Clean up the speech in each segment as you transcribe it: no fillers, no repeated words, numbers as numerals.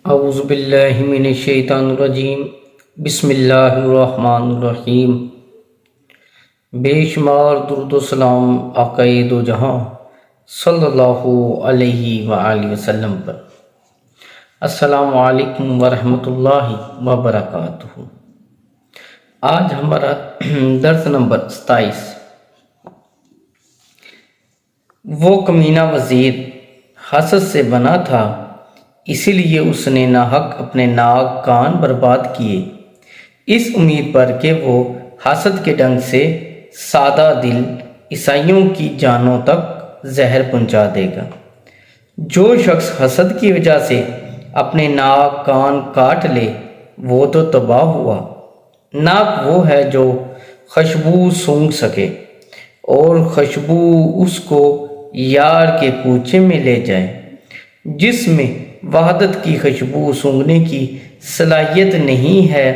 اعوذ باللہ من الشیطان الرجیم، بسم اللہ الرحمن الرحیم۔ بے شمار درود و سلام آقائے دو جہاں صلی اللہ علیہ وآلہ وسلم پر۔ السلام علیکم ورحمۃ اللہ وبرکاتہ۔ آج ہمارا درس نمبر 27۔ وہ کمینہ وزیر حسد سے بنا تھا، اسی لیے اس نے ناحق اپنے ناک کان برباد کیے، اس امید پر کہ وہ حسد کے ڈنگ سے سادہ دل عیسائیوں کی جانوں تک زہر پہنچا دے گا۔ جو شخص حسد کی وجہ سے اپنے ناک کان کاٹ لے وہ تو تباہ ہوا۔ ناک وہ ہے جو خوشبو سونگھ سکے اور خوشبو اس کو یار کے کوچے میں لے جائے۔ جس میں وحدت کی خوشبو سونگھنے کی صلاحیت نہیں ہے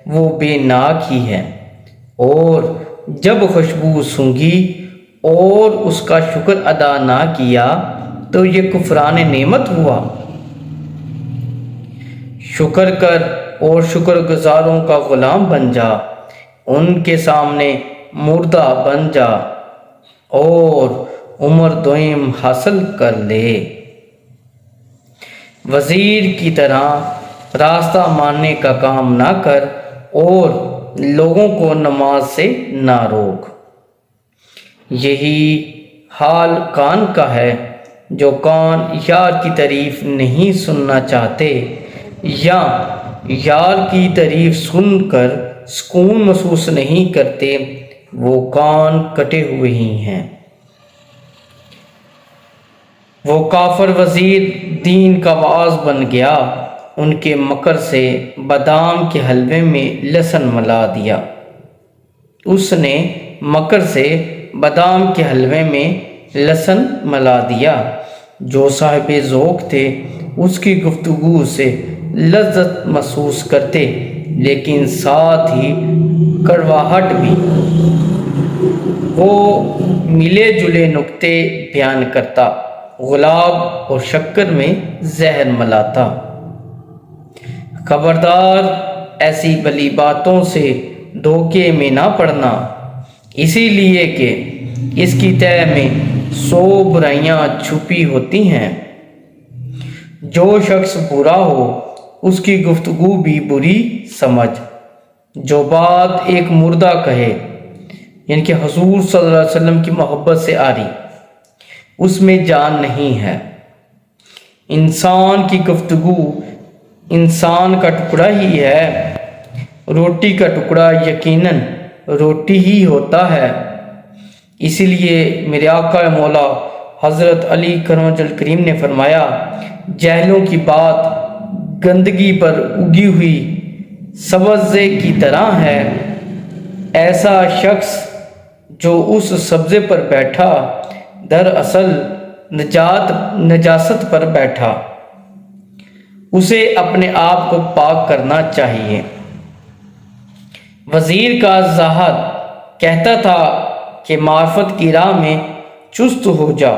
وہ بے ناک ہی ہے، اور جب خوشبو سونگھی اور اس کا شکر ادا نہ کیا تو یہ کفران نعمت ہوا۔ شکر کر اور شکر گزاروں کا غلام بن جا، ان کے سامنے مردہ بن جا اور عمر دوئم حاصل کر لے۔ وزیر کی طرح راستہ ماننے کا کام نہ کر اور لوگوں کو نماز سے نہ روک۔ یہی حال کان کا ہے، جو کان یار کی تعریف نہیں سننا چاہتے یا یار کی تعریف سن کر سکون محسوس نہیں کرتے، وہ کان کٹے ہوئے ہی ہیں۔ وہ کافر وزیر دین کا واعظ بن گیا، ان کے مکر سے بادام کے حلوے میں لہسن ملا دیا۔ اس نے مکر سے بادام کے حلوے میں لہسن ملا دیا۔ جو صاحب ذوق تھے اس کی گفتگو سے لذت محسوس کرتے، لیکن ساتھ ہی کڑواہٹ بھی۔ وہ ملے جلے نکتے بیان کرتا، گلاب اور شکر میں زہر ملاتا۔ خبردار ایسی بلی باتوں سے دھوکے میں نہ پڑنا، اسی لیے کہ اس کی تہہ میں 100 برائیاں چھپی ہوتی ہیں۔ جو شخص برا ہو اس کی گفتگو بھی بری سمجھ۔ جو بات ایک مردہ کہے، یعنی کہ حضور صلی اللہ علیہ وسلم کی محبت سے آ رہی، اس میں جان نہیں ہے۔ انسان کی گفتگو انسان کا ٹکڑا ہی ہے، روٹی کا ٹکڑا یقیناً روٹی ہی ہوتا ہے۔ اسی لیے میرے آقا مولا حضرت علی کرم وجہ کریم نے فرمایا، جہلوں کی بات گندگی پر اگی ہوئی سبزے کی طرح ہے۔ ایسا شخص جو اس سبزے پر بیٹھا دراصل نجاست پر بیٹھا، اسے اپنے آپ کو پاک کرنا چاہیے۔ وزیر کا زاہد کہتا تھا کہ معرفت کی راہ میں چست ہو جا،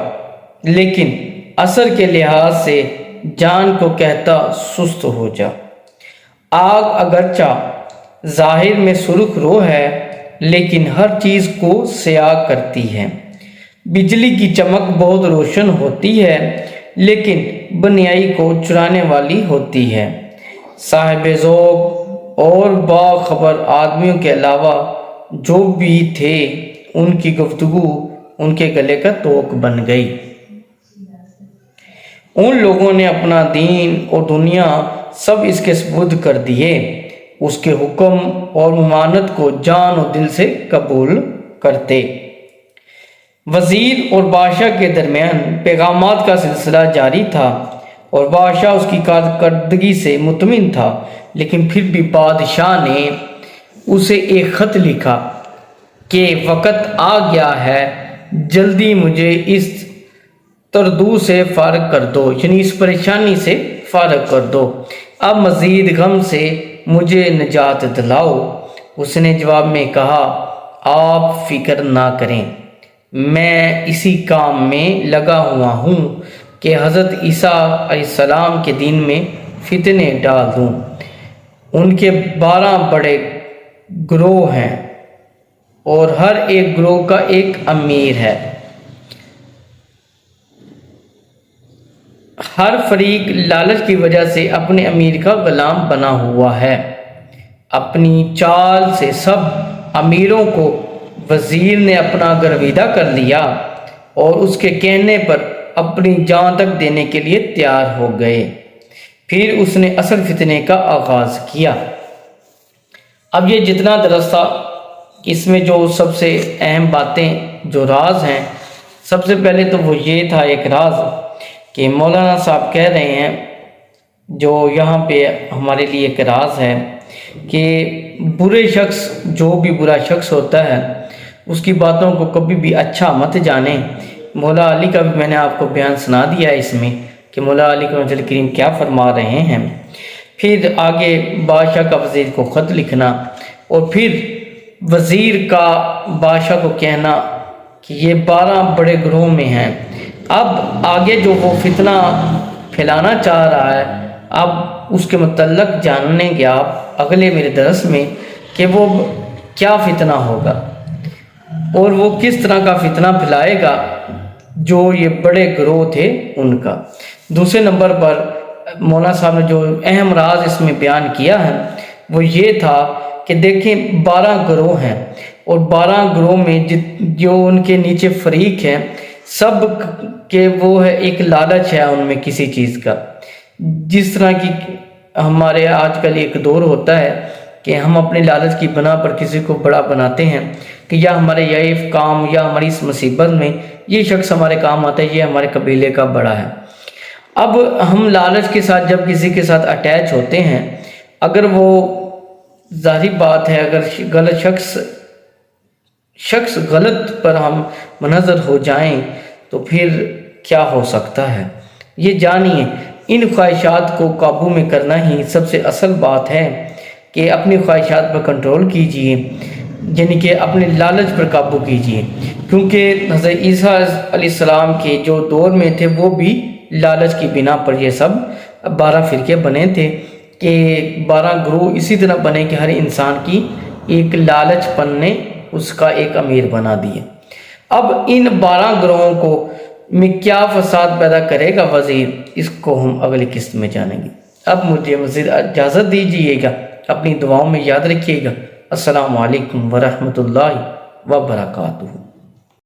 لیکن اثر کے لحاظ سے جان کو کہتا سست ہو جا۔ آگ اگرچہ ظاہر میں سرخ رو ہے لیکن ہر چیز کو سیاہ کرتی ہے۔ بجلی کی چمک بہت روشن ہوتی ہے لیکن بنیائی کو چرانے والی ہوتی ہے۔ صاحب ذوق اور باخبر آدمیوں کے علاوہ جو بھی تھے، ان کی گفتگو ان کے گلے کا توق بن گئی۔ ان لوگوں نے اپنا دین اور دنیا سب اس کے سپرد کر دیے، اس کے حکم اور ممانعت کو جان و دل سے قبول کرتے۔ وزیر اور بادشاہ کے درمیان پیغامات کا سلسلہ جاری تھا اور بادشاہ اس کی کارکردگی سے مطمئن تھا، لیکن پھر بھی بادشاہ نے اسے ایک خط لکھا کہ وقت آ گیا ہے، جلدی مجھے اس تردو سے فارغ کر دو، یعنی اس پریشانی سے فارغ کر دو، اب مزید غم سے مجھے نجات دلاؤ۔ اس نے جواب میں کہا، آپ فکر نہ کریں، میں اسی کام میں لگا ہوا ہوں کہ حضرت عیسیٰ علیہ السلام کے دین میں فتنے ڈال دوں۔ ان کے 12 بڑے گروہ ہیں اور ہر ایک گروہ کا ایک امیر ہے۔ ہر فریق لالچ کی وجہ سے اپنے امیر کا غلام بنا ہوا ہے۔ اپنی چال سے سب امیروں کو وزیر نے اپنا گرویدہ کر لیا اور اس کے کہنے پر اپنی جان تک دینے کے لیے تیار ہو گئے۔ پھر اس نے اصل فتنے کا آغاز کیا۔ اب یہ جتنا درس تھا، اس میں جو سب سے اہم باتیں جو راز ہیں، سب سے پہلے تو وہ یہ تھا ایک راز کہ مولانا صاحب کہہ رہے ہیں، جو یہاں پہ ہمارے لیے ایک راز ہے کہ برے شخص، جو بھی برا شخص ہوتا ہے، اس کی باتوں کو کبھی بھی اچھا مت جانیں۔ مولا علی کا بھی میں نے آپ کو بیان سنا دیا ہے اس میں کہ مولا علی کا رضی کریم کیا فرما رہے ہیں۔ پھر آگے بادشاہ کا وزیر کو خط لکھنا، اور پھر وزیر کا بادشاہ کو کہنا کہ یہ 12 بڑے گروہ میں ہیں۔ اب آگے جو وہ فتنہ پھیلانا چاہ رہا ہے، اب اس کے متعلق جاننے گے آپ اگلے میرے درس میں کہ وہ کیا فتنہ ہوگا اور وہ کس طرح کا فتنہ پھیلائے گا جو یہ بڑے گروہ تھے ان کا۔ دوسرے نمبر پر مولانا صاحب نے جو اہم راز اس میں بیان کیا ہے وہ یہ تھا کہ دیکھیں 12 گروہ ہیں، اور 12 گروہ میں جو ان کے نیچے فریق ہیں، سب کے وہ ہے ایک لالچ ہے ان میں کسی چیز کا۔ جس طرح کی ہمارے آج کل ایک دور ہوتا ہے کہ ہم اپنے لالچ کی بنا پر کسی کو بڑا بناتے ہیں کہ یا ہمارے یہ کام یا ہماری اس مصیبت میں یہ شخص ہمارے کام آتا ہے، یہ ہمارے قبیلے کا بڑا ہے۔ اب ہم لالچ کے ساتھ جب کسی کے ساتھ اٹیچ ہوتے ہیں، اگر وہ ظاہری بات ہے، اگر غلط شخص غلط پر ہم منحصر ہو جائیں تو پھر کیا ہو سکتا ہے۔ یہ جانیے، ان خواہشات کو قابو میں کرنا ہی سب سے اصل بات ہے کہ اپنی خواہشات پر کنٹرول کیجئے، یعنی کہ اپنے لالچ پر قابو کیجئے، کیونکہ حضرت عیسیٰ علیہ السلام کے جو دور میں تھے وہ بھی لالچ کی بنا پر یہ سب 12 فرقے بنے تھے کہ 12 گروہ اسی طرح بنے کہ ہر انسان کی ایک لالچ پن نے اس کا ایک امیر بنا دیا۔ اب ان 12 گروہوں کو میں کیا فساد پیدا کرے گا وزیر، اس کو ہم اگلی قسط میں جانیں گے۔ اب مجھے مزید اجازت دیجیے گا، اپنی دعاؤں میں یاد رکھیے گا۔ السلام علیکم ورحمۃ اللہ وبرکاتہ۔